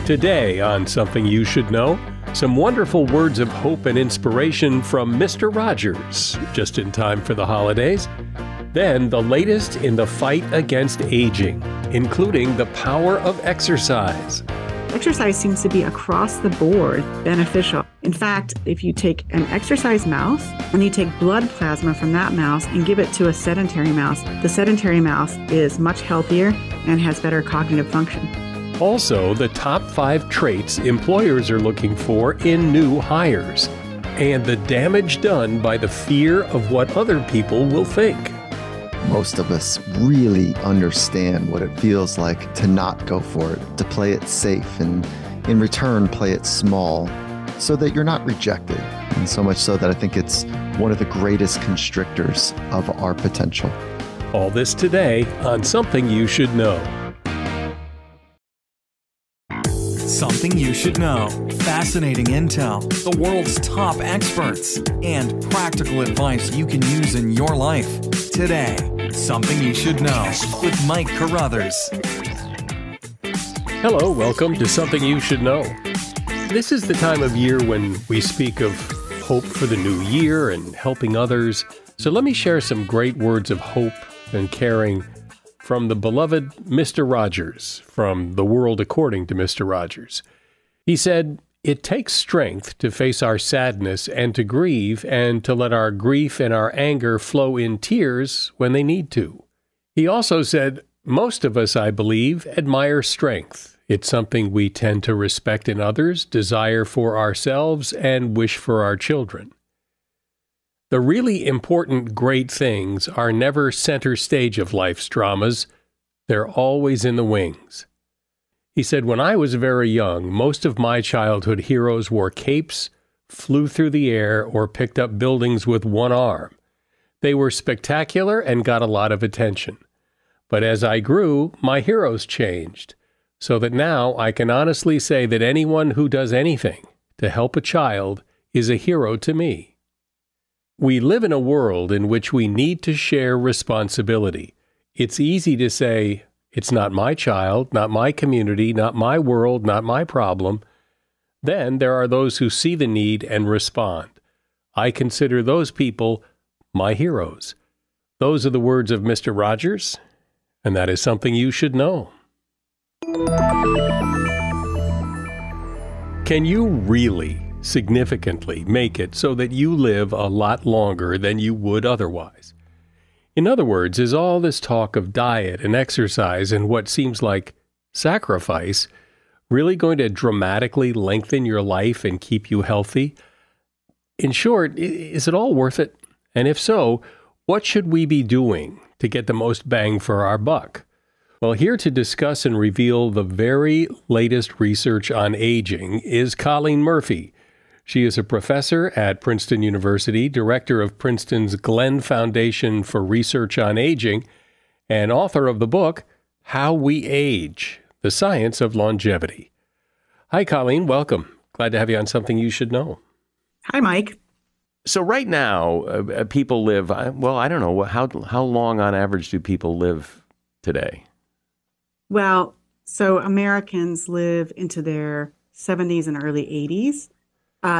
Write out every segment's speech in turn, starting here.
Today on Something You Should Know, some wonderful words of hope and inspiration from Mr. Rogers, just in time for the holidays. Then the latest in the fight against aging, including the power of exercise. Exercise seems to be across the board beneficial. In fact, if you take an exercise mouse and you take blood plasma from that mouse and give it to a sedentary mouse, the sedentary mouse is much healthier and has better cognitive function. Also, the top 5 traits employers are looking for in new hires, and the damage done by the fear of what other people will think. Most of us really understand what it feels like to not go for it, to play it safe, and in return play it small so that you're not rejected. And so much so that I think it's one of the greatest constrictors of our potential. All this today on Something You Should Know. Something you should know. Fascinating intel, the world's top experts, and practical advice you can use in your life. Today, Something You Should Know with Mike Carruthers. Hello, welcome to Something You Should Know. This is the time of year when we speak of hope for the new year and helping others. So let me share some great words of hope and caring from the beloved Mr. Rogers, from The World According to Mr. Rogers. He said, "It takes strength to face our sadness and to grieve and to let our grief and our anger flow in tears when they need to." He also said, "Most of us, I believe, admire strength. It's something we tend to respect in others, desire for ourselves, and wish for our children. The really important great things are never center stage of life's dramas. They're always in the wings." He said, "When I was very young, most of my childhood heroes wore capes, flew through the air, or picked up buildings with one arm. They were spectacular and got a lot of attention. But as I grew, my heroes changed, so that now I can honestly say that anyone who does anything to help a child is a hero to me. We live in a world in which we need to share responsibility. It's easy to say, it's not my child, not my community, not my world, not my problem. Then there are those who see the need and respond. I consider those people my heroes." Those are the words of Mr. Rogers, and that is something you should know. Can you really significantly make it so that you live a lot longer than you would otherwise? In other words, is all this talk of diet and exercise and what seems like sacrifice really going to dramatically lengthen your life and keep you healthy? In short, is it all worth it? And if so, what should we be doing to get the most bang for our buck? Well, here to discuss and reveal the very latest research on aging is Colleen Murphy. She is a professor at Princeton University, director of Princeton's Glenn Foundation for Research on Aging, and author of the book, How We Age, The Science of Longevity. Hi, Colleen. Welcome. Glad to have you on Something You Should Know. Hi, Mike. So right now, people live, well, I don't know, how long on average do people live today? Well, so Americans live into their 70s and early 80s.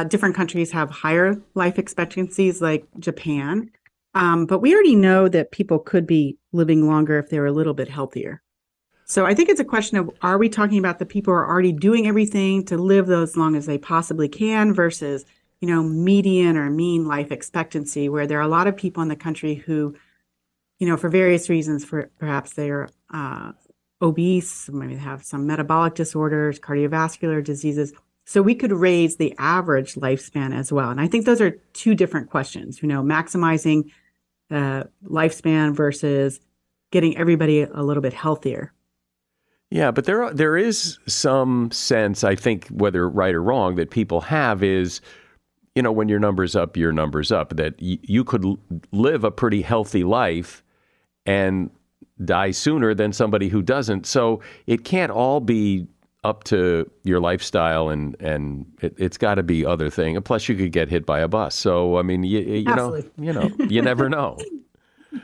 Different countries have higher life expectancies, like Japan. But we already know that people could be living longer if they were a little bit healthier. So I think it's a question of, are we talking about the people who are already doing everything to live as long as they possibly can versus, median or mean life expectancy, where there are a lot of people in the country who, for various reasons, perhaps they are obese, maybe they have some metabolic disorders, cardiovascular diseases. So we could raise the average lifespan as well. And I think those are two different questions, maximizing lifespan versus getting everybody a little bit healthier. Yeah, but there is some sense, I think, whether right or wrong, that people have is, when your number's up, your number's up, that you could live a pretty healthy life and die sooner than somebody who doesn't. So it can't all be up to your lifestyle, and it's got to be other thing. And plus, you could get hit by a bus. So I mean, you know, you never know.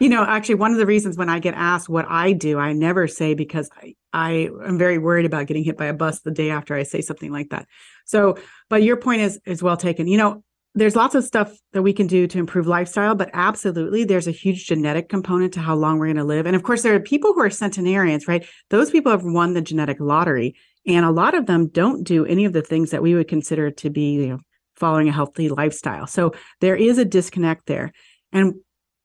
Actually, one of the reasons when I get asked what I do, I never say because I am very worried about getting hit by a bus the day after I say something like that. So, but your point is well taken. There's lots of stuff that we can do to improve lifestyle, but absolutely, there's a huge genetic component to how long we're going to live. And of course, there are people who are centenarians, right? Those people have won the genetic lottery. And a lot of them don't do any of the things that we would consider to be, following a healthy lifestyle. So there is a disconnect there. And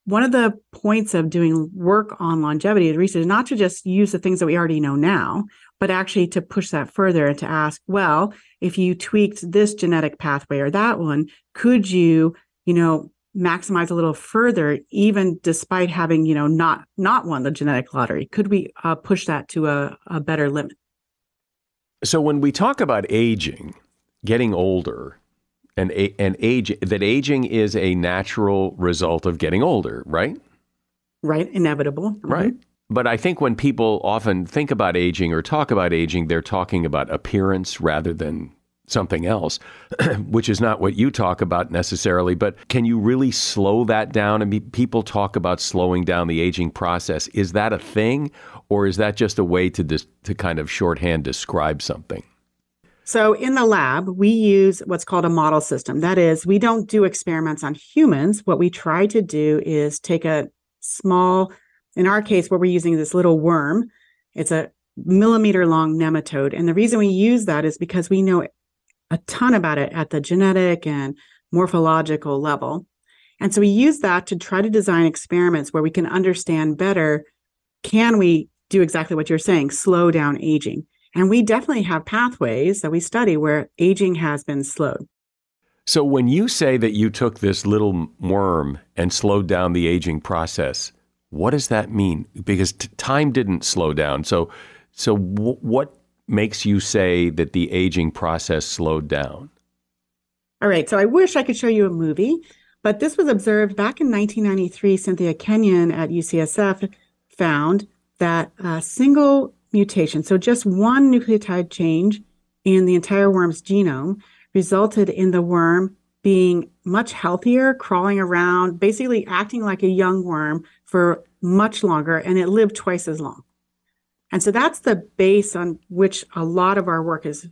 one of the points of doing work on longevity and research is not to just use the things that we already know now, but actually to push that further and to ask, well, if you tweaked this genetic pathway or that one, could you, maximize a little further, even despite having, not won the genetic lottery? Could we push that to a better limit? So when we talk about aging, getting older, and age, that aging is a natural result of getting older, right? Right, inevitable. Right. But I think when people often think about aging or talk about aging, they're talking about appearance rather than something else, which is not what you talk about necessarily. But can you really slow that down? I mean, people talk about slowing down the aging process. Is that a thing, or is that just a way to kind of shorthand describe something? So in the lab, we use what's called a model system. That is, we don't do experiments on humans. What we try to do is take a small, in our case, where we're using this little worm, it's a millimeter long nematode. And the reason we use that is because we know a ton about it at the genetic and morphological level. And so we use that to try to design experiments where we can understand better, can we do exactly what you're saying, slow down aging? And we definitely have pathways that we study where aging has been slowed. So when you say that you took this little worm and slowed down the aging process, what does that mean? Because time didn't slow down. So what makes you say that the aging process slowed down? All right. So I wish I could show you a movie, but this was observed back in 1993. Cynthia Kenyon at UCSF found that a single mutation, so just one nucleotide change in the entire worm's genome, resulted in the worm being much healthier, crawling around, basically acting like a young worm for much longer, and it lived twice as long. And so that's the base on which a lot of our work is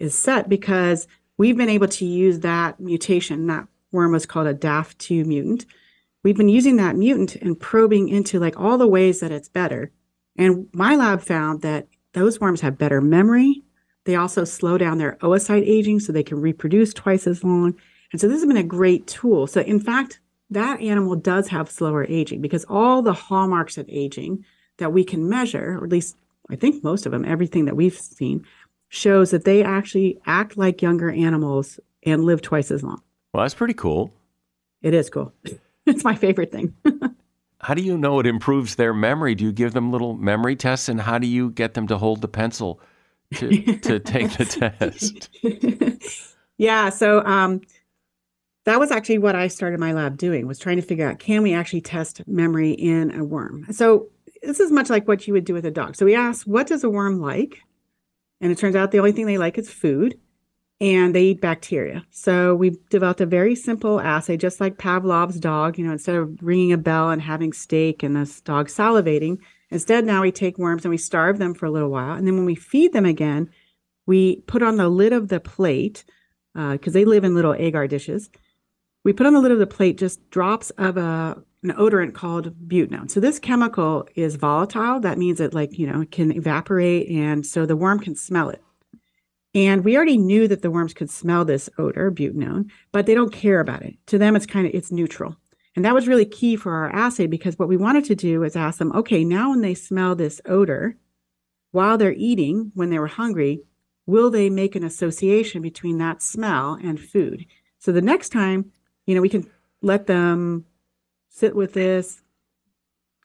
set, because we've been able to use that mutation. That worm was called a DAF2 mutant. We've been using that mutant and probing into like all the ways that it's better. And my lab found that those worms have better memory. They also slow down their oocyte aging so they can reproduce twice as long. And so this has been a great tool. So in fact, that animal does have slower aging because all the hallmarks of aging that we can measure, or at least I think most of them, everything that we've seen, shows that they actually act like younger animals and live twice as long. Well, that's pretty cool. It is cool. It's my favorite thing. How do you know it improves their memory? Do you give them little memory tests, and how do you get them to hold the pencil to take the test? Yeah, so that was actually what I started my lab doing, was trying to figure out, can we actually test memory in a worm? So this is much like what you would do with a dog. So we asked, what does a worm like? And it turns out the only thing they like is food, and they eat bacteria. So we developed a very simple assay, just like Pavlov's dog. Instead of ringing a bell and having steak and this dog salivating, instead now we take worms and we starve them for a little while. And then when we feed them again, we put on the lid of the plate, because they live in little agar dishes. We put on the lid of the plate just drops of an odorant called butanone. So this chemical is volatile. That means it it can evaporate, and so the worm can smell it. And we already knew that the worms could smell this odor, butanone, but they don't care about it. To them, it's neutral. And that was really key for our assay, because what we wanted to do is ask them, okay, now when they smell this odor, while they're eating, when they were hungry, will they make an association between that smell and food? So the next time, we can let them sit with this,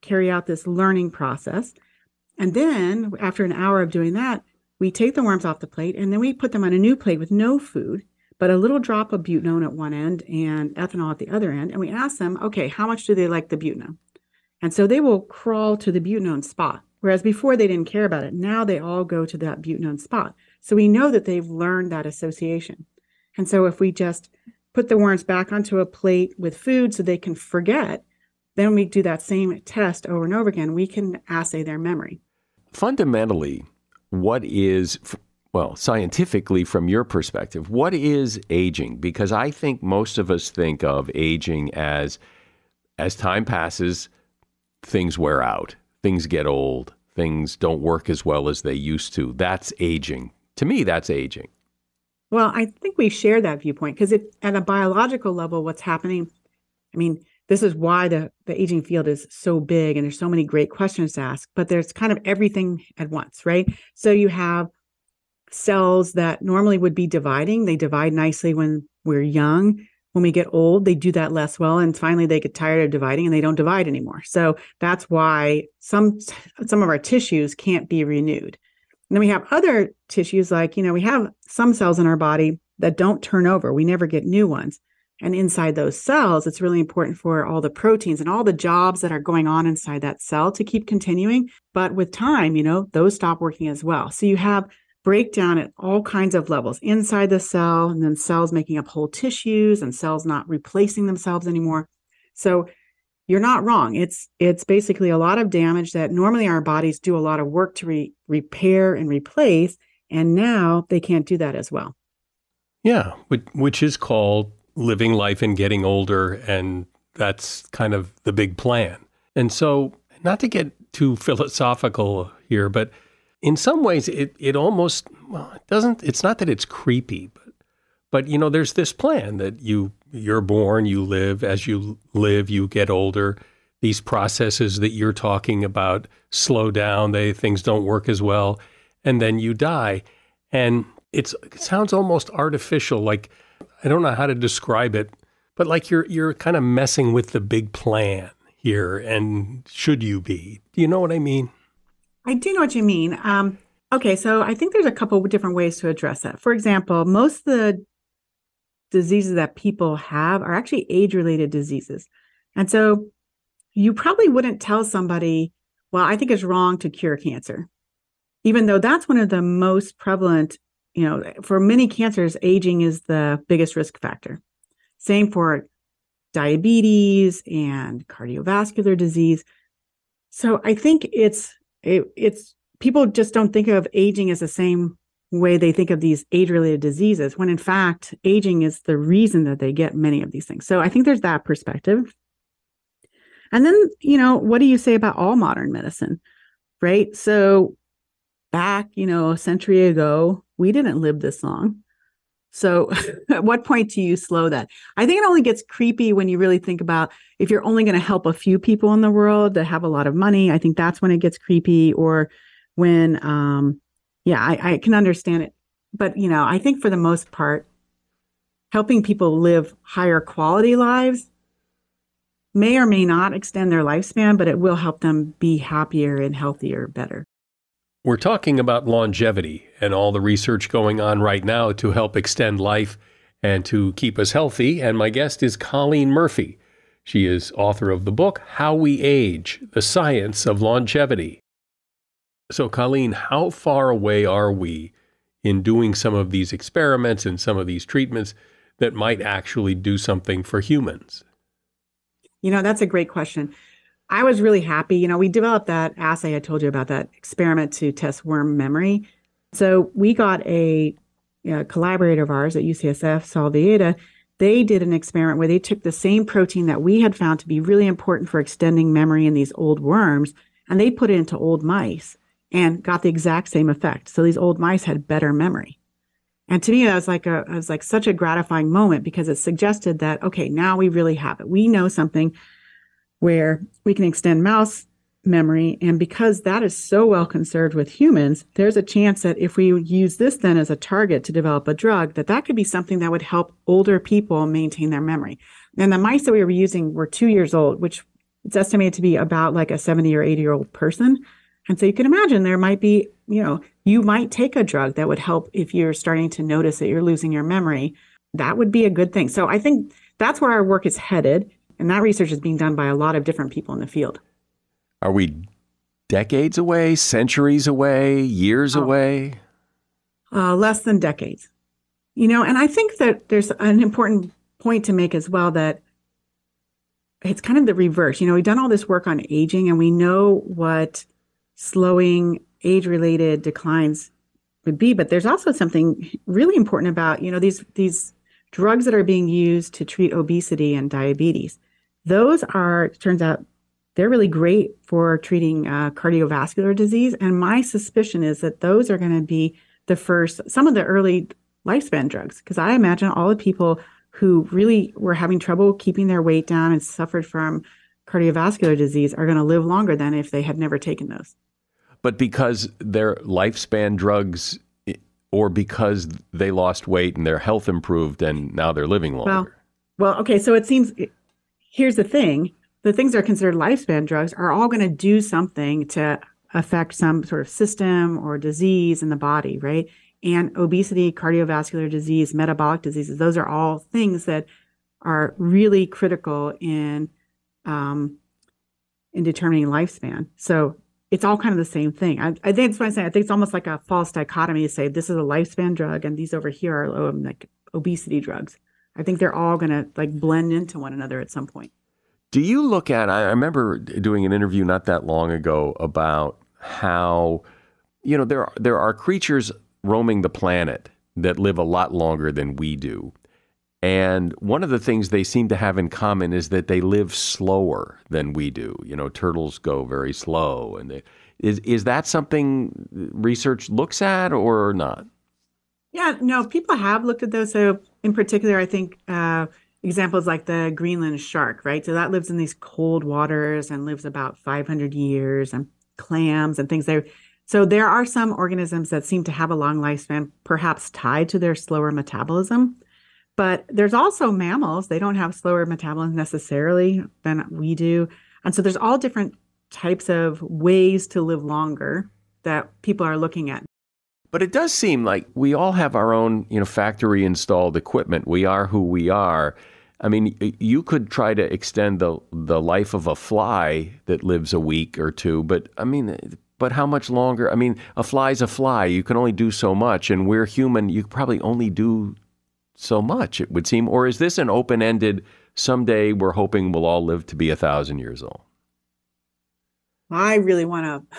carry out this learning process. And then after an hour of doing that, we take the worms off the plate, and then we put them on a new plate with no food, but a little drop of butanone at one end and ethanol at the other end. And we ask them, okay, how much do they like the butanone? And so they will crawl to the butanone spot, whereas before they didn't care about it. Now they all go to that butanone spot. So we know that they've learned that association. And so if we just put the worms back onto a plate with food so they can forget, then we do that same test over and over again, we can assay their memory. Fundamentally, what is, well, scientifically from your perspective, what is aging? Because I think most of us think of aging as time passes, things wear out, things get old, things don't work as well as they used to. That's aging. To me, that's aging. Well, I think we share that viewpoint because at a biological level, what's happening, I mean, this is why the aging field is so big and there's so many great questions to ask, but there's kind of everything at once, right? So you have cells that normally would be dividing. They divide nicely when we're young. When we get old, they do that less well. And finally, they get tired of dividing and they don't divide anymore. So that's why some of our tissues can't be renewed. And then we have other tissues like, we have some cells in our body that don't turn over. We never get new ones. And inside those cells, it's really important for all the proteins and all the jobs that are going on inside that cell to keep continuing. But with time, those stop working as well. So you have breakdown at all kinds of levels inside the cell, and then cells making up whole tissues and cells not replacing themselves anymore. So you're not wrong. It's basically a lot of damage that normally our bodies do a lot of work to repair and replace. And now they can't do that as well. Yeah, which is called living life and getting older, and that's kind of the big plan. And so, not to get too philosophical here, but in some ways it almost, well, it doesn't, it's not that it's creepy, but there's this plan that you're born, you live, as you live, you get older. These processes that you're talking about slow down, things don't work as well, and then you die. And it sounds almost artificial, like, I don't know how to describe it, but like you're kind of messing with the big plan here, and should you be? Do you know what I mean? I do know what you mean. Okay, so I think there's a couple of different ways to address that. For example, most of the diseases that people have are actually age-related diseases. And so you probably wouldn't tell somebody, well, I think it's wrong to cure cancer, even though that's one of the most prevalent. For many cancers, aging is the biggest risk factor. Same for diabetes and cardiovascular disease. So I think it's people just don't think of aging as the same way they think of these age-related diseases, when in fact, aging is the reason that they get many of these things. So I think there's that perspective. And then, what do you say about all modern medicine, right? So back, a century ago, we didn't live this long. So at what point do you slow that? I think it only gets creepy when you really think about if you're only going to help a few people in the world that have a lot of money. I think that's when it gets creepy, or when, I can understand it. But, I think for the most part, helping people live higher quality lives may or may not extend their lifespan, but it will help them be happier and healthier, better. We're talking about longevity and all the research going on right now to help extend life and to keep us healthy. And my guest is Colleen Murphy. She is author of the book, How We Age, The Science of Longevity. So, Colleen, how far away are we in doing some of these experiments and some of these treatments that might actually do something for humans? That's a great question. I was really happy. We developed that assay I told you about, that experiment to test worm memory. So we got a collaborator of ours at UCSF, Saul Villeda. They did an experiment where they took the same protein that we had found to be really important for extending memory in these old worms, and they put it into old mice and got the exact same effect. So these old mice had better memory. And to me, that was like such a gratifying moment, because it suggested that, okay, now we really have it. We know something where we can extend mouse memory. And because that is so well conserved with humans, there's a chance that if we use this then as a target to develop a drug, that could be something that would help older people maintain their memory. And the mice that we were using were 2 years old, which it's estimated to be about like a 70 or 80-year-old person. And so you can imagine there might be, you might take a drug that would help if you're starting to notice that you're losing your memory. That would be a good thing. So I think that's where our work is headed. And that research is being done by a lot of different people in the field. Are we decades away, centuries away, years away? Less than decades. And I think that there's an important point to make as well, that it's kind of the reverse. We've done all this work on aging and we know what slowing age-related declines would be, but there's also something really important about, these drugs that are being used to treat obesity and diabetes. Those turns out, they're really great for treating cardiovascular disease. And my suspicion is that those are going to be some of the early lifespan drugs, because I imagine all the people who really were having trouble keeping their weight down and suffered from cardiovascular disease are going to live longer than if they had never taken those. But because they're lifespan drugs, or because they lost weight and their health improved and now they're living longer? Well, okay. So it seems, here's the thing. The things that are considered lifespan drugs are all going to do something to affect some sort of system or disease in the body, right? And obesity, cardiovascular disease, metabolic diseases, those are all things that are really critical in determining lifespan. So it's all kind of the same thing. I think that's what I'm saying. I think it's almost like a false dichotomy to say this is a lifespan drug and these over here are like obesity drugs. I think they're all going to like blend into one another at some point. Do you look at, I remember doing an interview not that long ago about how, there are creatures roaming the planet that live a lot longer than we do. And one of the things they seem to have in common is that they live slower than we do. Turtles go very slow. And is that something research looks at or not? Yeah, no, people have looked at those. So in particular, I think examples like the Greenland shark, right? So that lives in these cold waters and lives about 500 years, and clams and things there. So there are some organisms that seem to have a long lifespan, perhaps tied to their slower metabolism. But there's also mammals. They don't have slower metabolism necessarily than we do. And so there's all different types of ways to live longer that people are looking at. But it does seem like we all have our own, factory installed equipment. We are who we are. I mean, you could try to extend the life of a fly that lives a week or two, but how much longer? I mean, a fly's a fly. You can only do so much, and we're human. You probably only do so much, it would seem. Or is this an open-ended, someday we're hoping we'll all live to be 1,000 years old? I really want to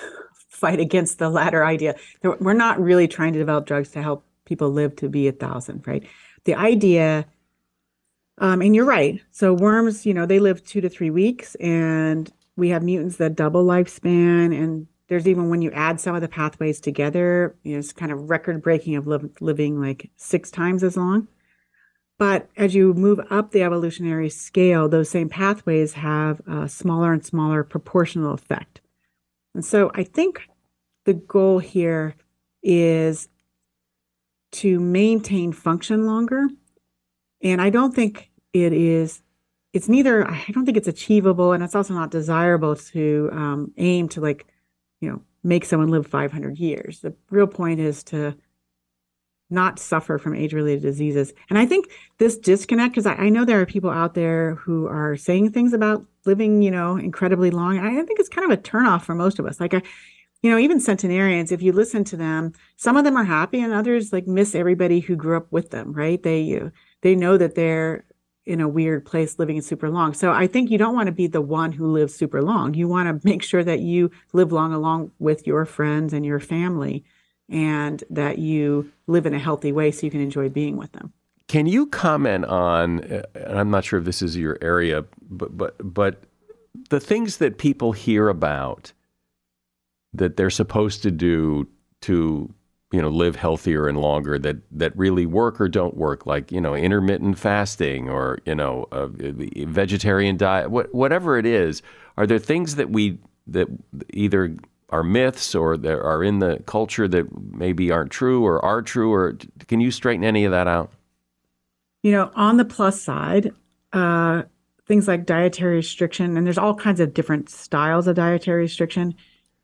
fight against the latter idea. We're not really trying to develop drugs to help people live to be 1,000, right? The idea, and you're right. So worms, they live 2 to 3 weeks, and we have mutants that double lifespan. And there's even when you add some of the pathways together, it's kind of record breaking of living like 6 times as long. But as you move up the evolutionary scale, those same pathways have a smaller and smaller proportional effect. And so I think the goal here is to maintain function longer. And I don't think I don't think it's achievable, and it's also not desirable to aim to make someone live 500 years. The real point is to not suffer from age-related diseases. And I think this disconnect, because I know there are people out there who are saying things about living, incredibly long. I think it's kind of a turnoff for most of us. Even centenarians, if you listen to them, some of them are happy and others miss everybody who grew up with them, right? They know that they're in a weird place living super long. So I think you don't want to be the one who lives super long. You want to make sure that you live long along with your friends and your family, and that you live in a healthy way so you can enjoy being with them. Can you comment on, and I'm not sure if this is your area, but the things that people hear about that they're supposed to do to, live healthier and longer that really work or don't work, like, intermittent fasting or, a vegetarian diet, whatever it is, are there things that either are myths or that are in the culture that maybe aren't true or are true, or can you straighten any of that out? On the plus side, things like dietary restriction, and there's all kinds of different styles of dietary restriction.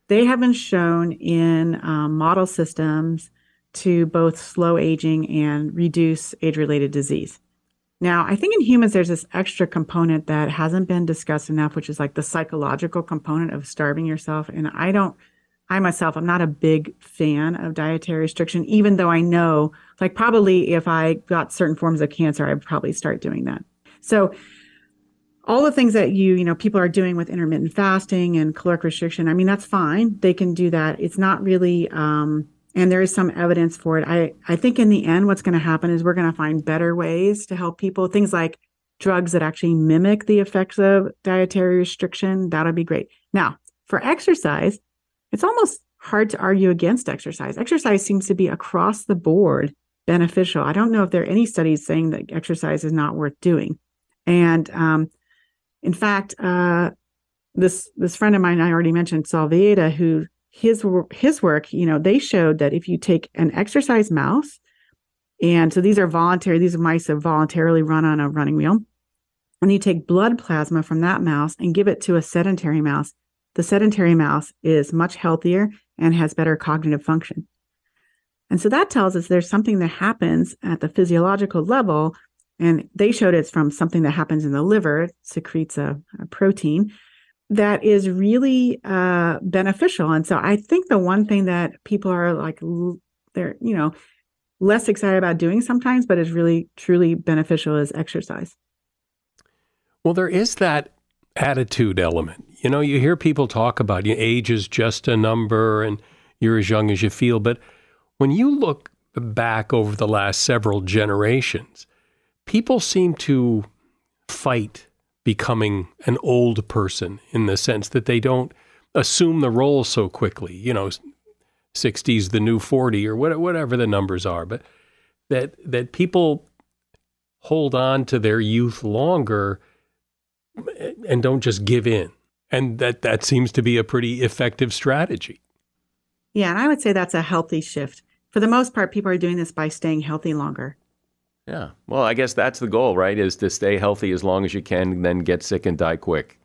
They have been shown in model systems to both slow aging and reduce age-related disease. Now, I think in humans, there's this extra component that hasn't been discussed enough, which is like the psychological component of starving yourself. And I myself, I'm not a big fan of dietary restriction, even though I know, probably if I got certain forms of cancer, I'd probably start doing that. So all the things that people are doing with intermittent fasting and caloric restriction, I mean, that's fine. They can do that. It's not really, and there is some evidence for it. I think in the end, what's going to happen is we're going to find better ways to help people. Things like drugs that actually mimic the effects of dietary restriction. That'll be great. Now, for exercise, it's almost hard to argue against exercise. Exercise seems to be across the board beneficial. I don't know if there are any studies saying that exercise is not worth doing. And in fact, this friend of mine I already mentioned, Saul Villeda, who his work, they showed that if you take an exercise mouse, and so these are mice that voluntarily run on a running wheel, and you take blood plasma from that mouse and give it to a sedentary mouse, the sedentary mouse is much healthier and has better cognitive function. And so that tells us there's something that happens at the physiological level, and they showed it's from something that happens in the liver. It secretes a protein that is really beneficial. And so I think the one thing that people are like, they're, less excited about doing sometimes, but is really truly beneficial is exercise. Well, there is that attitude element. You hear people talk about age is just a number and you're as young as you feel. But when you look back over the last several generations, people seem to fight becoming an old person in the sense that they don't assume the role so quickly. 60's the new 40 or whatever the numbers are, but that people hold on to their youth longer and don't just give in. And that seems to be a pretty effective strategy. Yeah, and I would say that's a healthy shift. For the most part, people are doing this by staying healthy longer. Yeah. Well, I guess that's the goal, right? Is to stay healthy as long as you can, and then get sick and die quick.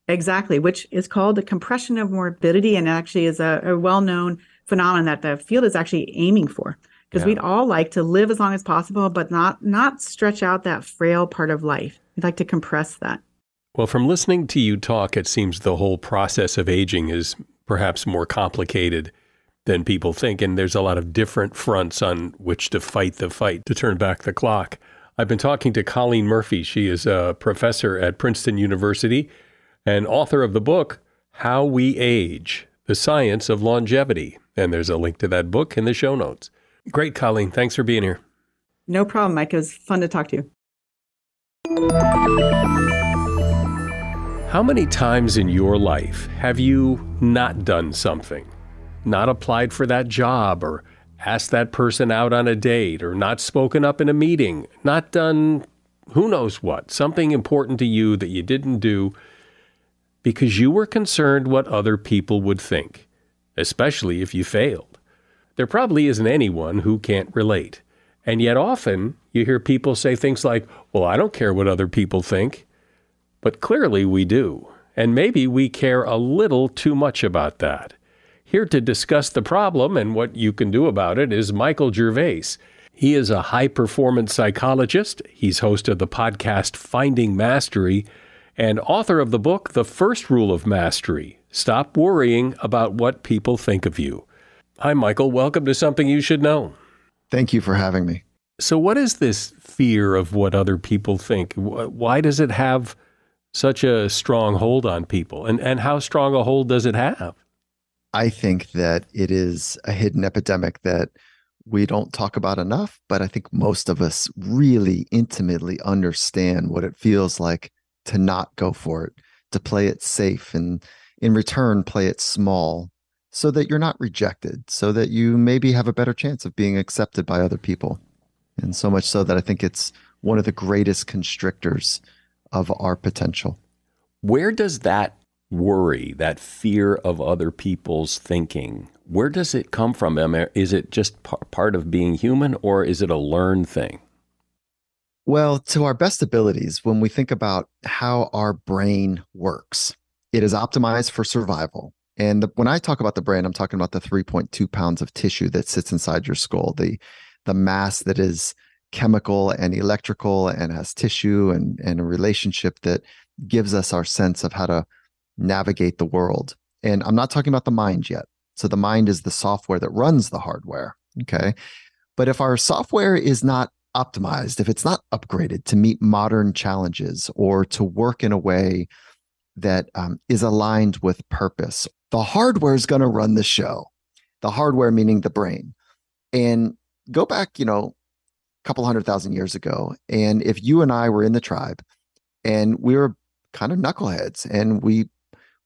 Exactly, which is called the compression of morbidity, and actually is a well-known phenomenon that the field is actually aiming for. Because we'd all like to live as long as possible, but not stretch out that frail part of life. We'd like to compress that. Well, from listening to you talk, it seems the whole process of aging is perhaps more complicated than people think. And there's a lot of different fronts on which to fight the fight to turn back the clock. I've been talking to Colleen Murphy. She is a professor at Princeton University and author of the book, How We Age, The Science of Longevity. And there's a link to that book in the show notes. Great, Colleen. Thanks for being here. No problem, Mike. It was fun to talk to you. How many times in your life have you not done something, not applied for that job or asked that person out on a date or not spoken up in a meeting, not done who knows what, something important to you that you didn't do because you were concerned what other people would think, especially if you failed? There probably isn't anyone who can't relate. And yet often you hear people say things like, well, I don't care what other people think. But clearly we do. And maybe we care a little too much about that. Here to discuss the problem and what you can do about it is Michael Gervais. He is a high-performance psychologist. He's host of the podcast Finding Mastery and author of the book, The First Rule of Mastery, Stop Worrying About What People Think of You. Hi, Michael. Welcome to Something You Should Know. Thank you for having me. So what is this fear of what other people think? Why does it have such a strong hold on people? And how strong a hold does it have? I think that it is a hidden epidemic that we don't talk about enough, but I think most of us really intimately understand what it feels like to not go for it, to play it safe, and in return, play it small so that you're not rejected, so that you maybe have a better chance of being accepted by other people. And so much so that I think it's one of the greatest constrictors of our potential. Where does that worry, that fear of other people's thinking, where does it come from? Is it just part of being human, or is it a learned thing? Well, to our best abilities, when we think about how our brain works, it is optimized for survival. And when I talk about the brain, I'm talking about the 3.2 pounds of tissue that sits inside your skull, the mass that is chemical and electrical and has tissue and a relationship that gives us our sense of how to navigate the world. And I'm not talking about the mind yet. So the mind is the software that runs the hardware. Okay. But if our software is not optimized, if it's not upgraded to meet modern challenges or to work in a way that is aligned with purpose, the hardware is going to run the show. The hardware meaning the brain. And go back, a couple 100,000 years ago, and if you and I were in the tribe and we were kind of knuckleheads and we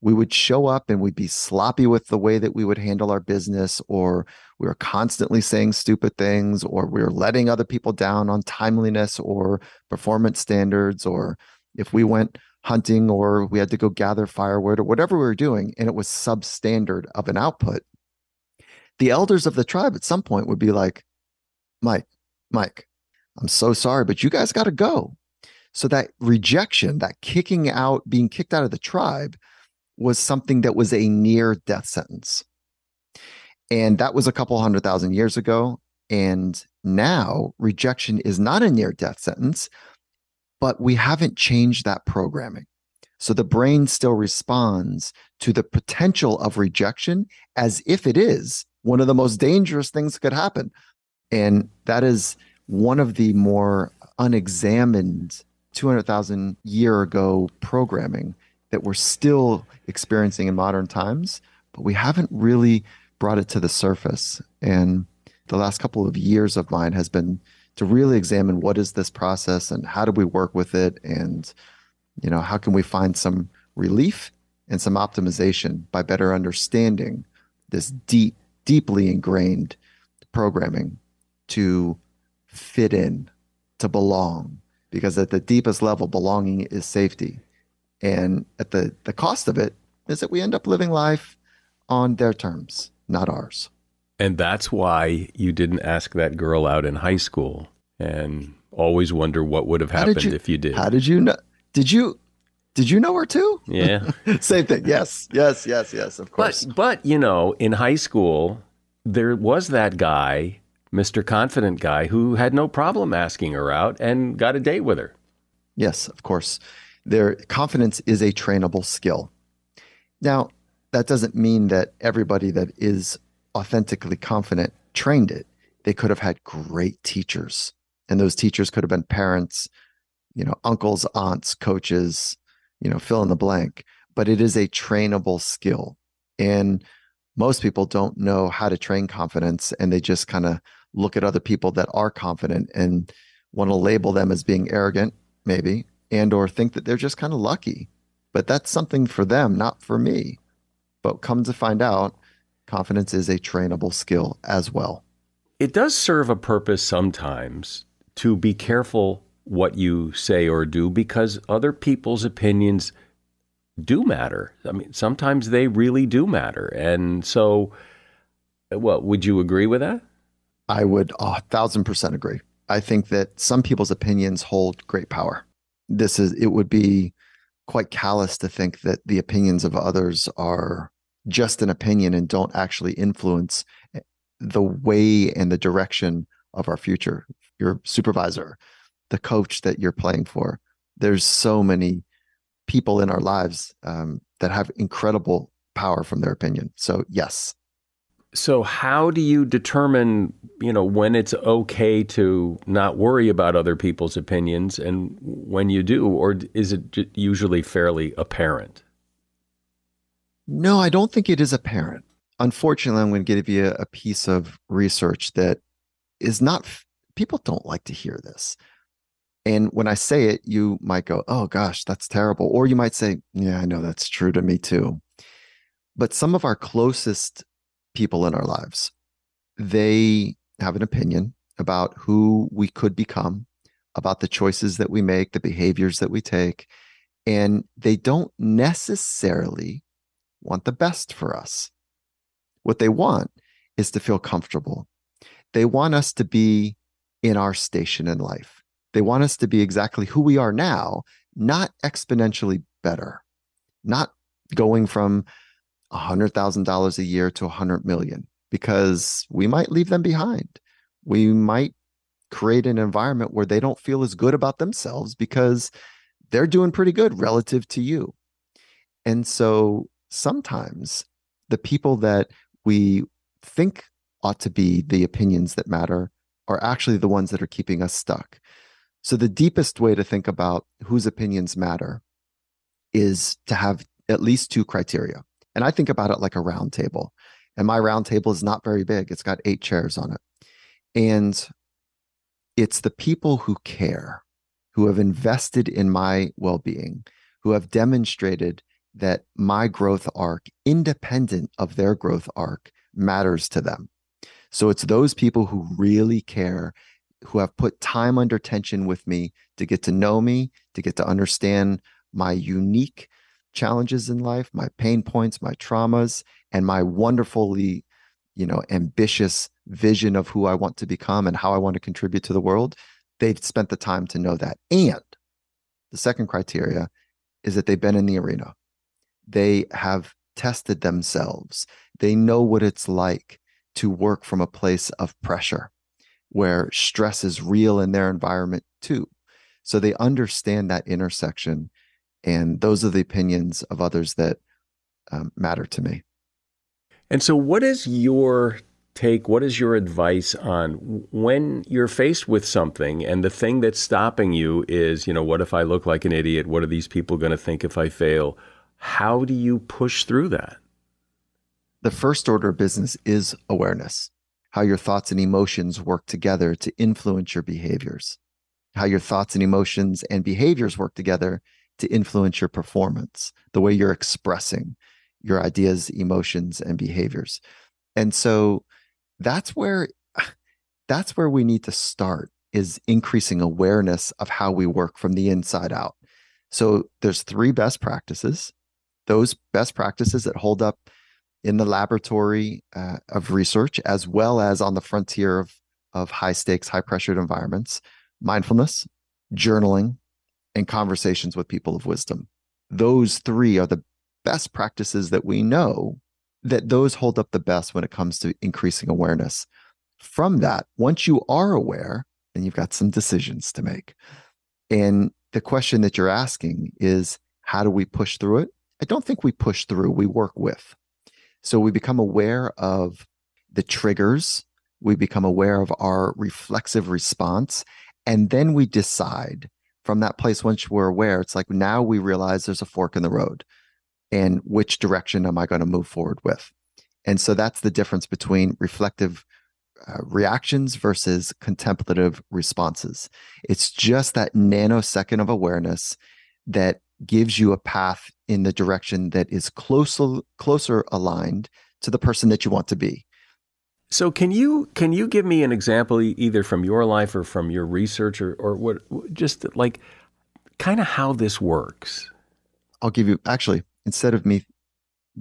would show up and we'd be sloppy with the way that we would handle our business, or we were constantly saying stupid things, or we were letting other people down on timeliness or performance standards, or if we went hunting or we had to go gather firewood or whatever we were doing and it was substandard of an output, the elders of the tribe at some point would be like, Mike, I'm so sorry, but you guys got to go. So that rejection, that being kicked out of the tribe, was something that was a near death sentence. And that was a couple 100,000 years ago. And now rejection is not a near death sentence, but we haven't changed that programming. So the brain still responds to the potential of rejection as if it is one of the most dangerous things that could happen. And that is one of the more unexamined 200,000 year ago programming that we're still experiencing in modern times, but we haven't really brought it to the surface. And the last couple of years of mine has been to really examine what is this process and how do we work with it, and how can we find some relief and some optimization by better understanding this deeply ingrained programming to fit in, to belong, because at the deepest level, belonging is safety. And at the cost of it is that we end up living life on their terms, not ours. And that's why you didn't ask that girl out in high school and always wonder what would have happened if you did. How did you know? Did you know her too? Yeah. Same thing. Yes, of course. But in high school, there was that guy, Mr. Confident guy, who had no problem asking her out and got a date with her. Yes, of course. Their confidence is a trainable skill. Now, that doesn't mean that everybody that is authentically confident trained it. They could have had great teachers, and those teachers could have been parents, uncles, aunts, coaches, fill in the blank. But it is a trainable skill. And most people don't know how to train confidence, and they just kind of look at other people that are confident and want to label them as being arrogant, maybe, and or think that they're just kind of lucky. But that's something for them, not for me. But come to find out, confidence is a trainable skill as well. It does serve a purpose sometimes to be careful what you say or do, because other people's opinions do matter. I mean, sometimes they really do matter. And so, would you agree with that? I would 1,000% agree. I think that some people's opinions hold great power. It would be quite callous to think that the opinions of others are just an opinion and don't actually influence the way and the direction of our future. Your supervisor, the coach that you're playing for. There's so many people in our lives that have incredible power from their opinion. So yes. So how do you determine, when it's okay to not worry about other people's opinions and when you do, or is it usually fairly apparent? No, I don't think it is apparent. Unfortunately, I'm going to give you a piece of research that is not, people don't like to hear this. And when I say it, you might go, oh gosh, that's terrible. Or you might say, yeah, I know that's true to me too. But some of our closest people in our lives, they have an opinion about who we could become, about the choices that we make, the behaviors that we take, and they don't necessarily want the best for us. What they want is to feel comfortable. They want us to be in our station in life. They want us to be exactly who we are now, not exponentially better, not going from $100,000 a year to 100 million, because we might leave them behind. We might create an environment where they don't feel as good about themselves because they're doing pretty good relative to you. And so sometimes the people that we think ought to be the opinions that matter are actually the ones that are keeping us stuck. So the deepest way to think about whose opinions matter is to have at least two criteria. And I think about it like a round table. And my round table is not very big. It's got 8 chairs on it. And it's the people who care, who have invested in my well-being, who have demonstrated that my growth arc, independent of their growth arc, matters to them. So it's those people who really care, who have put time under tension with me to get to know me, to get to understand my unique challenges in life, my pain points, my traumas, and my wonderfully, ambitious vision of who I want to become and how I want to contribute to the world. They've spent the time to know that. And the second criteria is that they've been in the arena. They have tested themselves. They know what it's like to work from a place of pressure where stress is real in their environment too. So they understand that intersection. And those are the opinions of others that matter to me. And so what is your take? What is your advice on when you're faced with something and the thing that's stopping you is, what if I look like an idiot? What are these people going to think if I fail? How do you push through that? The first order of business is awareness, how your thoughts and emotions work together to influence your behaviors, how your thoughts and emotions and behaviors work together to influence your performance, the way you're expressing your ideas, emotions, and behaviors. And so that's where we need to start, is increasing awareness of how we work from the inside out. So there's 3 best practices, those best practices that hold up in the laboratory of research, as well as on the frontier of high stakes, high pressured environments: mindfulness, journaling, and conversations with people of wisdom. Those 3 are the best practices that we know, that those hold up the best when it comes to increasing awareness. From that, once you are aware, then you've got some decisions to make. And the question that you're asking is, how do we push through it? I don't think we push through, we work with. So we become aware of the triggers, we become aware of our reflexive response, and then we decide from that place. Once we're aware, it's like now we realize there's a fork in the road, and which direction am I going to move forward with? And so that's the difference between reflective reactions versus contemplative responses. It's just that nanosecond of awareness that gives you a path in the direction that is closer aligned to the person that you want to be. So can you give me an example, either from your life or from your research, or what, just like kind of how this works? I'll give you, actually, instead of me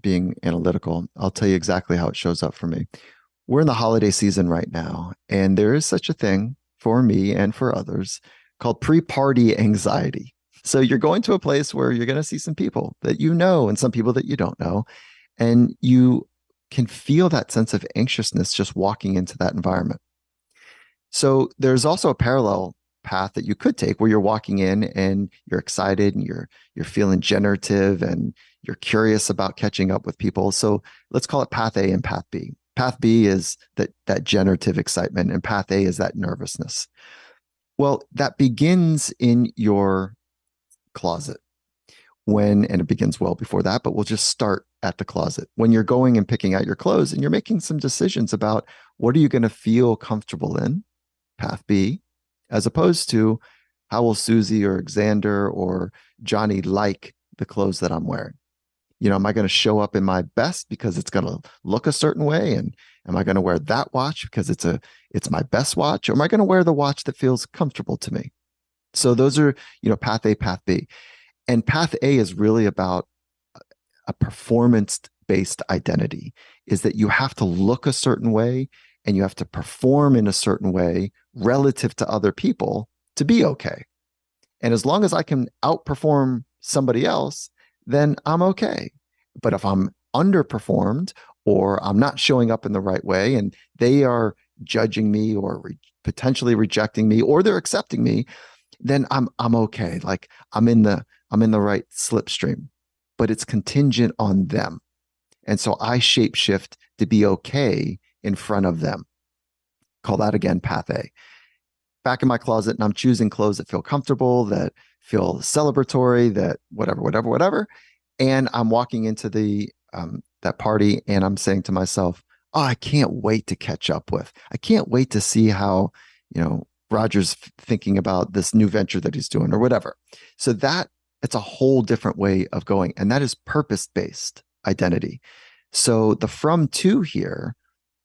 being analytical, I'll tell you exactly how it shows up for me. We're in the holiday season right now, and there is such a thing for me and for others called pre-party anxiety. So you're going to a place where you're going to see some people that you know and some people that you don't know, and you can feel that sense of anxiousness just walking into that environment. So there's also a parallel path that you could take where you're walking in and you're excited and you're feeling generative and you're curious about catching up with people. So let's call it path A and path B. Path B is that generative excitement, and path A is that nervousness. Well, that begins in your closet and it begins well before that, but we'll just start at the closet. When you're going and picking out your clothes and you're making some decisions about what are you going to feel comfortable in, path B, as opposed to how will Susie or Xander or Johnny like the clothes that I'm wearing? Am I going to show up in my best because it's going to look a certain way? And am I going to wear that watch because it's my best watch? Or am I going to wear the watch that feels comfortable to me? So those are, path A, path B. And path A is really about a performance-based identity, is that you have to look a certain way and you have to perform in a certain way relative to other people to be okay. And as long as I can outperform somebody else, then I'm okay. But if I'm underperformed or I'm not showing up in the right way and they are judging me or potentially rejecting me, or they're accepting me, then I'm okay. Like I'm in the right slipstream, but it's contingent on them. And so I shape shift to be okay in front of them. Call that again path A. Back in my closet, and I'm choosing clothes that feel comfortable, that feel celebratory, that whatever. And I'm walking into that party, and I'm saying to myself, "Oh, I can't wait to catch up with. I can't wait to see how, Roger's thinking about this new venture that he's doing or whatever." So it's a whole different way of going, and that is purpose-based identity. So the from to here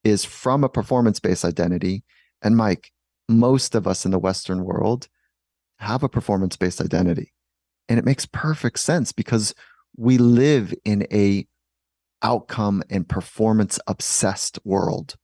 is from a performance-based identity. And Mike, most of us in the Western world have a performance-based identity. And it makes perfect sense because we live in a outcome and performance obsessed world.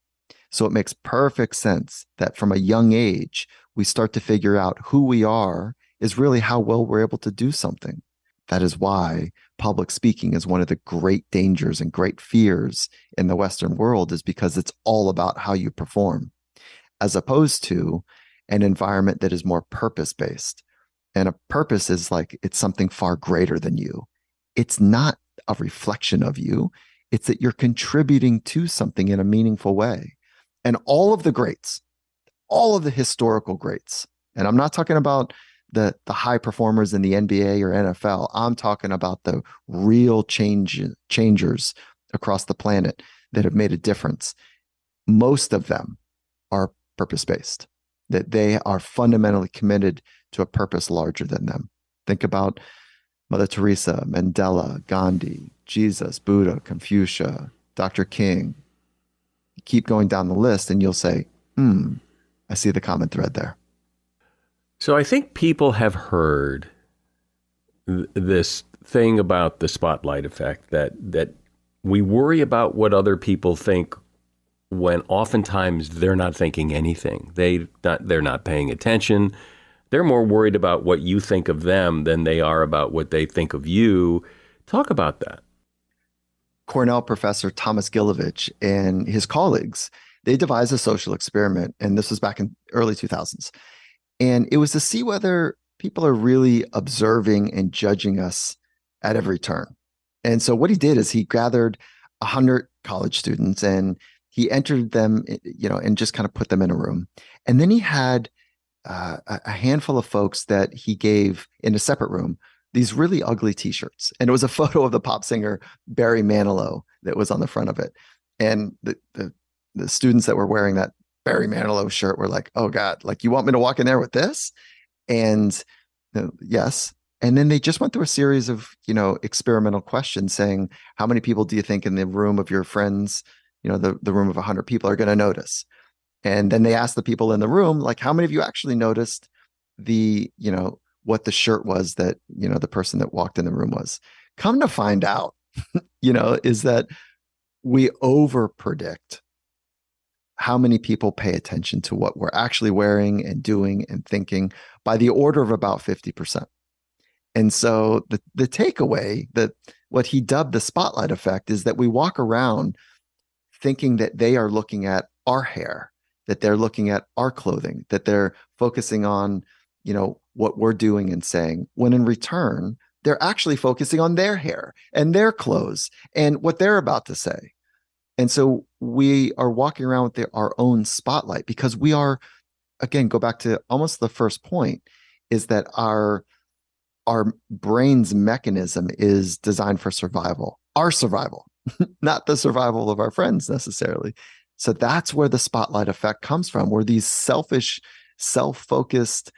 So it makes perfect sense that from a young age, we start to figure out who we are is really how well we're able to do something. That is why public speaking is one of the great dangers and great fears in the Western world, is because it's all about how you perform, as opposed to an environment that is more purpose-based. And a purpose is like, it's something far greater than you. It's not a reflection of you. It's that you're contributing to something in a meaningful way. And all of the greats, all of the historical greats, and I'm not talking about the high performers in the NBA or NFL. I'm talking about the real changers across the planet that have made a difference. Most of them are purpose-based, that they are fundamentally committed to a purpose larger than them. Think about Mother Teresa, Mandela, Gandhi, Jesus, Buddha, Confucius, Dr. King. Keep going down the list and you'll say, I see the common thread there. So I think people have heard this thing about the spotlight effect, that we worry about what other people think when oftentimes they're not thinking anything. They're not paying attention. They're more worried about what you think of them than they are about what they think of you. Talk about that. Cornell professor Thomas Gilovich and his colleagues, they devised a social experiment, and this was back in early 2000s. And it was to see whether people are really observing and judging us at every turn. And so what he did is he gathered 100 college students and he entered them, and just kind of put them in a room. And then he had a handful of folks that he gave in a separate room these really ugly t-shirts. And it was a photo of the pop singer Barry Manilow that was on the front of it. And the students that were wearing that Barry Manilow shirt were like, "Oh God, like you want me to walk in there with this?" And yes. And then they just went through a series of, experimental questions saying, how many people do you think in the room of your friends, the room of 100 people are going to notice? And then they asked the people in the room, like, how many of you actually noticed what the shirt was that, the person that walked in the room was? Come to find out, is that we over predict how many people pay attention to what we're actually wearing and doing and thinking by the order of about 50%. And so the takeaway, that what he dubbed the spotlight effect, is that we walk around thinking that they are looking at our hair, that they're looking at our clothing, that they're focusing on, what we're doing and saying, when in return, they're actually focusing on their hair and their clothes and what they're about to say. And so we are walking around with our own spotlight because we are, again, go back to almost the first point, is that our brain's mechanism is designed for survival, our survival, not the survival of our friends necessarily. So that's where the spotlight effect comes from. We're these selfish, self-focused,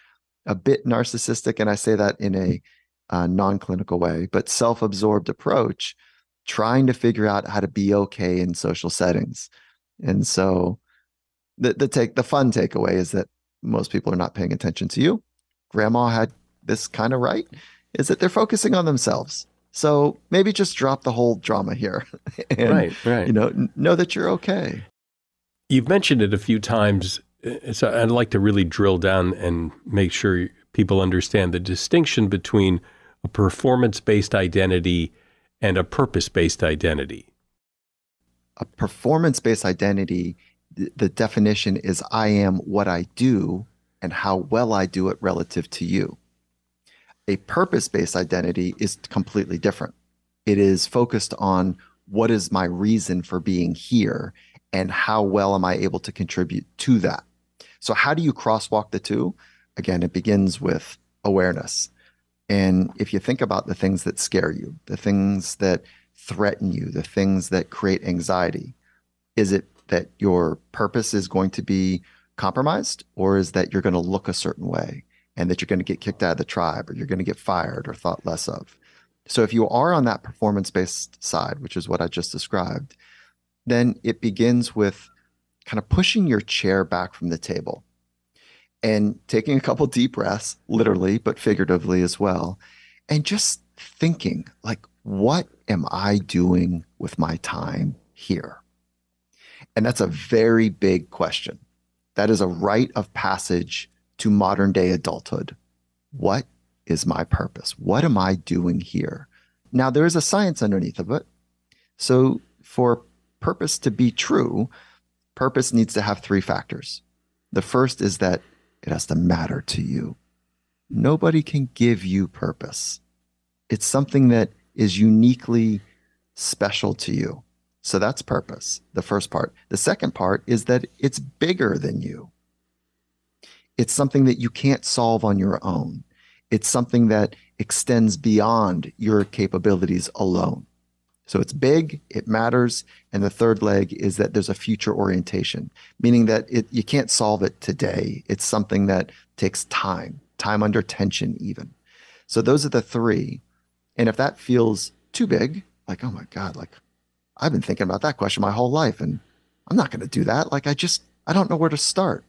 a bit narcissistic, and I say that in a non-clinical way, but self-absorbed approach, trying to figure out how to be okay in social settings. And so the fun takeaway is that most people are not paying attention to you. Grandma had this kind of right, is that they're focusing on themselves. So maybe just drop the whole drama here and right. Know that you're okay. You've mentioned it a few times, so I'd like to really drill down and make sure people understand the distinction between a performance-based identity and a purpose-based identity. A performance-based identity, the definition is I am what I do and how well I do it relative to you. A purpose-based identity is completely different. It is focused on what is my reason for being here and how well am I able to contribute to that? So how do you crosswalk the two? Again, it begins with awareness. And if you think about the things that scare you, the things that threaten you, the things that create anxiety, is it that your purpose is going to be compromised, or is that you're going to look a certain way and that you're going to get kicked out of the tribe, or you're going to get fired or thought less of? So if you are on that performance-based side, which is what I just described, then it begins with kind of pushing your chair back from the table and taking a couple deep breaths, literally, but figuratively as well, and just thinking, like, what am I doing with my time here? And that's a very big question. That is a rite of passage to modern day adulthood. What is my purpose? What am I doing here? Now, there is a science underneath of it. So for purpose to be true, purpose needs to have three factors. The first is that it has to matter to you. Nobody can give you purpose. It's something that is uniquely special to you. So that's purpose, the first part. The second part is that it's bigger than you. It's something that you can't solve on your own. It's something that extends beyond your capabilities alone. So it's big, it matters. And the third leg is that there's a future orientation, meaning that you can't solve it today. It's something that takes time under tension even. So those are the three. And if that feels too big, like, oh my God, like I've been thinking about that question my whole life and I'm not going to do that. Like I don't know where to start.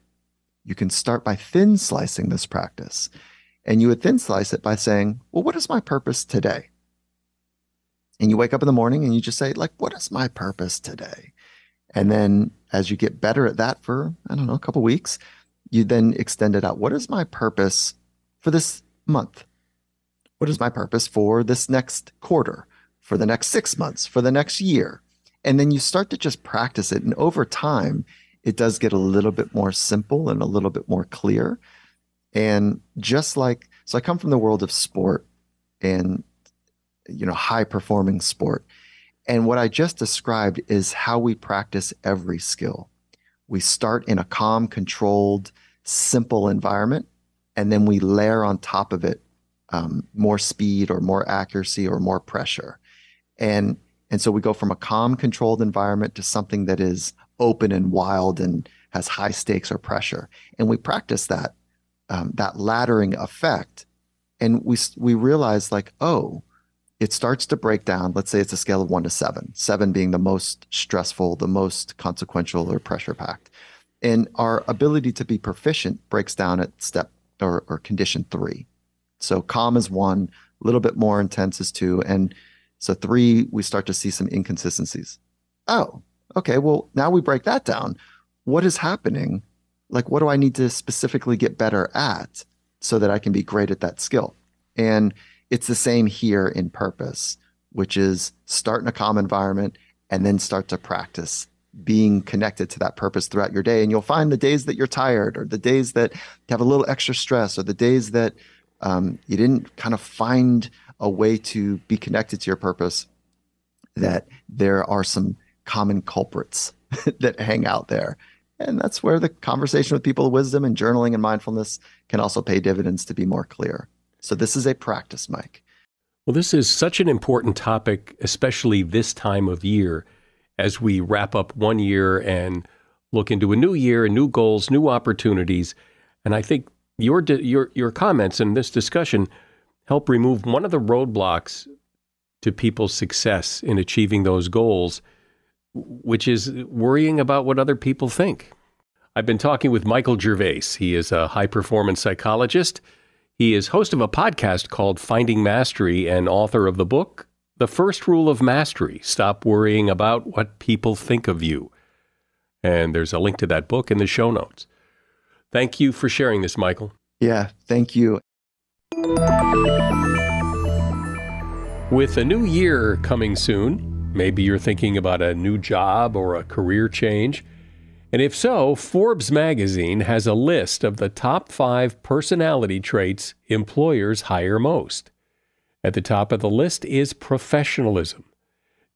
You can start by thin slicing this practice. And you would thin slice it by saying, well, what is my purpose today? And you wake up in the morning and you just say, like, what is my purpose today? And then as you get better at that for, I don't know, a couple of weeks, you then extend it out. What is my purpose for this month? What is my purpose for this next quarter, for the next 6 months, for the next year? And then you start to just practice it. And over time, it does get a little bit more simple and a little bit more clear. And just like, so I come from the world of sport and, high performing sport. And what I just described is how we practice every skill. We start in a calm, controlled, simple environment, and then we layer on top of it more speed or more accuracy or more pressure. And so we go from a calm, controlled environment to something that is open and wild and has high stakes or pressure. And we practice that laddering effect. And we realize like, oh, it starts to break down. Let's say it's a scale of 1 to 7, 7 being the most stressful, the most consequential or pressure packed. And our ability to be proficient breaks down at step or condition 3. So calm is 1, a little bit more intense is 2. And so 3, we start to see some inconsistencies. Oh, okay. Well, now we break that down. What is happening? Like, what do I need to specifically get better at so that I can be great at that skill? And it's the same here in purpose, which is start in a calm environment and then start to practice being connected to that purpose throughout your day. And you'll find the days that you're tired or the days that have a little extra stress or the days that you didn't kind of find a way to be connected to your purpose, that there are some common culprits that hang out there. And that's where the conversation with people of wisdom and journaling and mindfulness can also pay dividends to be more clear. So this is a practice, Mike. Well, this is such an important topic, especially this time of year, as we wrap up one year and look into a new year, new goals, new opportunities. And I think your comments in this discussion help remove one of the roadblocks to people's success in achieving those goals, which is worrying about what other people think. I've been talking with Michael Gervais. He is a high-performance psychologist. He is host of a podcast called Finding Mastery and author of the book, The First Rule of Mastery: Stop Worrying About What People Think of You. And there's a link to that book in the show notes. Thank you for sharing this, Michael. Yeah, thank you. With a new year coming soon, maybe you're thinking about a new job or a career change. And if so, Forbes magazine has a list of the top 5 personality traits employers hire most. At the top of the list is professionalism.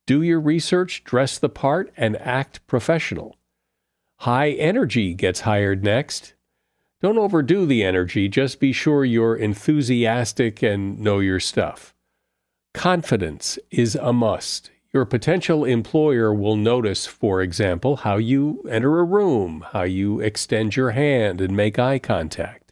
Do your research, dress the part, and act professional. High energy gets hired next. Don't overdo the energy, just be sure you're enthusiastic and know your stuff. Confidence is a must. Your potential employer will notice, for example, how you enter a room, how you extend your hand and make eye contact.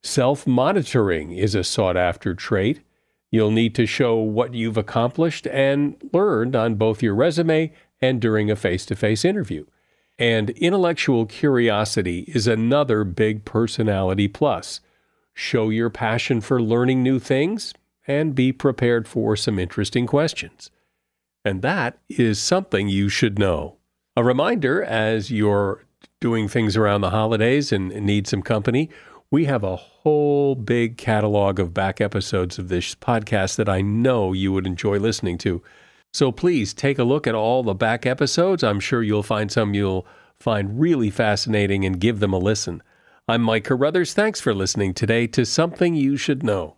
Self-monitoring is a sought-after trait. You'll need to show what you've accomplished and learned on both your resume and during a face-to-face interview. And intellectual curiosity is another big personality plus. Show your passion for learning new things and be prepared for some interesting questions. And that is something you should know. A reminder, as you're doing things around the holidays and need some company, we have a whole big catalog of back episodes of this podcast that I know you would enjoy listening to. So please take a look at all the back episodes. I'm sure you'll find some you'll find really fascinating and give them a listen. I'm Mike Carruthers. Thanks for listening today to Something You Should Know.